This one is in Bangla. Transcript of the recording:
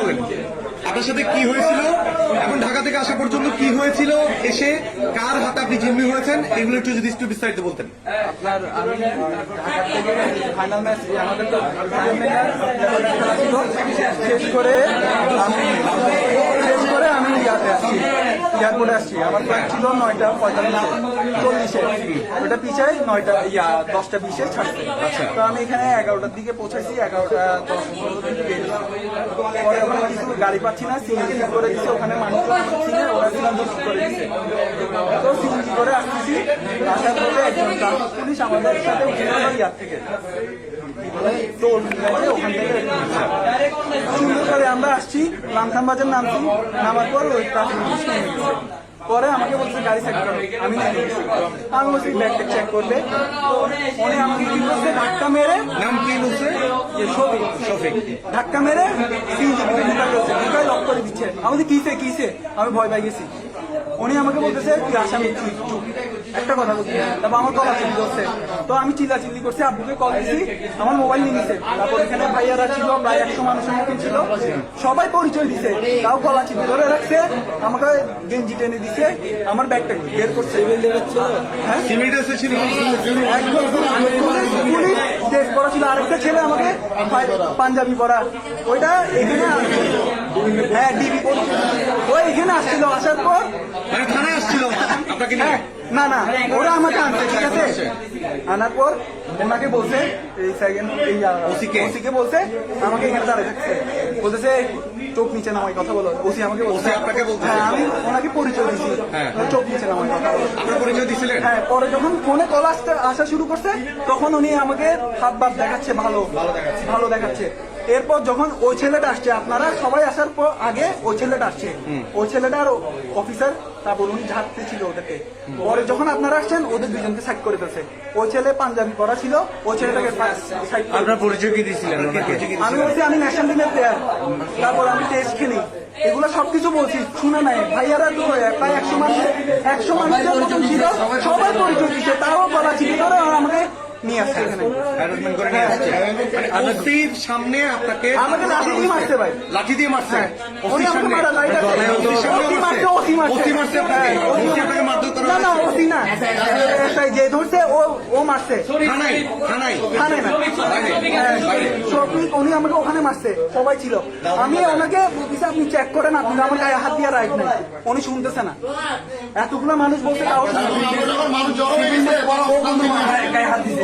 বলেন আপনার সাথে কি হয়েছিল, এখন ঢাকা থেকে আসা পর্যন্ত কি হয়েছিল, এসে কার হাতে আপনি জিম্মি হয়েছেন, এগুলো একটু বিস্তারিত বলতেন। আপনার আমি ঢাকা থেকে ফাইনাল ম্যাচ আমাদের তো শেষ করে আমি এয়ারপোর্টে আসছি। আমার ফ্লাইট ছিল 9:45-40-এ, ওটা পিছায় 10:20-এ ছাড়ছে। তো আমি এখানে 11টার দিকে পৌঁছাইছি, 11:10-15 দিকে বেরিয়েছি। পরে ওখানে কিছু গাড়ি পাচ্ছি না, সিএনজি করে দিচ্ছে, ওখানে মানুষজন ছিলেন, ওরা সিলিন্ডার করে দিচ্ছে। তো সিএনজি করে আসতেছি, আসার পরে একজন ট্রাফিক পুলিশ আমাদের সাথে উঠে গেল ইয়ার থেকে, টোল ওখান থেকে সুন্দর করে আমরা আসছি, লামখাম বাজার নামছি, নামার পর ওই ট্রাফিক পুলিশ নেমে গেছে। পরে আমাকে বলছে গাড়ি চেক করো, আমি নেমে গেছি। আমি বলছি ব্যাগটা চেক করবে, উনি আমাকে কি করছে ধাক্কা মেরে, নাম কি বলছে? শফিক ধাক্কা মেরে সিএনজি ঢুকাই লক করে দিচ্ছে। আমি বলছি কিসে, আমি ভয় পাই গেছি। উনি আমাকে বলতেছে তুই আসামি, চুপ একটা কথা বলছি। তারপর আমার গলা চিল্লি করছে, তো আমি চিল্লাচিল্লি করছি, আব্বুকে কল দিছি, আমার মোবাইল নিয়ে নিছে। তারপর এখানে ভাইয়ারা ছিল, প্রায় 100 মানুষের মতন ছিল, সবাই পরিচয় দিছে, তাও গলা চিল্লি ধরে রাখছে, আমাকে গেঞ্জি টেনে দিছে, আমার ব্যাগটা বের করছে। পুলিশ ড্রেস পরা ছিল, আরেকটা ছেলে আমাকে পাঞ্জাবি পরা, ওইটা এখানে হ্যাঁ ডিবি ওই এখানে আসছিল। আসার পর থানায় আসছিল আপনাকে? না ওরা আমাকে আনছে, ঠিক আছে। আনার পর ওনাকে বলছে ওসিকে বলছে আমাকে এখানে দাঁড়িয়ে থাকছে, বলতেছে চোখ নিচে নামাই কথা বলো। ওসি আমাকে বলছে, আপনাকে বলছে? হ্যাঁ, আমি ওনাকে পরিচয় দিচ্ছি, চোখ নিচে নামাই কথা বলো। আপনার পরিচয় দিছিলেন? হ্যাঁ। পরে যখন ফোনে কল আসা শুরু করছে, তখন উনি আমাকে হাত বাদ দেখাচ্ছে, ভালো দেখাচ্ছে। এরপর যখন ওই ছেলেটা আসছে, আপনারা সবাই আসার পর আগে ওই ছেলেটা আসছে, ওই ছেলেটার অফিসার, তারপর উনি ঝাড়তে ছিল ওদেরকে। পরে যখন আপনারা আসছেন, ওদের দুজনকে সাইড করে দিয়েছে। ওই ছেলে পাঞ্জাবি পরা ছিল, ওই ছেলেটাকে সাইড। আপনার পরিচয় কি দিয়েছিলেন? আমি বলছি আমি ন্যাশনাল টিমের প্লেয়ার, তারপর আমি টেস্ট খেলি, এগুলো সবকিছু বলছি, শুনে নাই। ভাইয়ারা তো প্রায় 100 মানুষের মতন ছিল, সবাই পরিচয় দিচ্ছে, তাও বলা ছিল ধরে আমাকে নিয়ে আসছে এখানে। সামনে আপনাকে লাঠি দিয়ে মারছে, ভাই লাঠি দিয়ে মারছে। যে ধরছে ও মারছে, উনি আমাকে ওখানে মারছে, সবাই ছিল। আমি ওনাকে বলতেছি আপনি চেক করেন, আপনি আমার গায়ে হাত দিয়ে রাখ নাই, উনি শুনতেছে না। এতগুলো মানুষ বলছে, গায়ে হাত দিচ্ছে।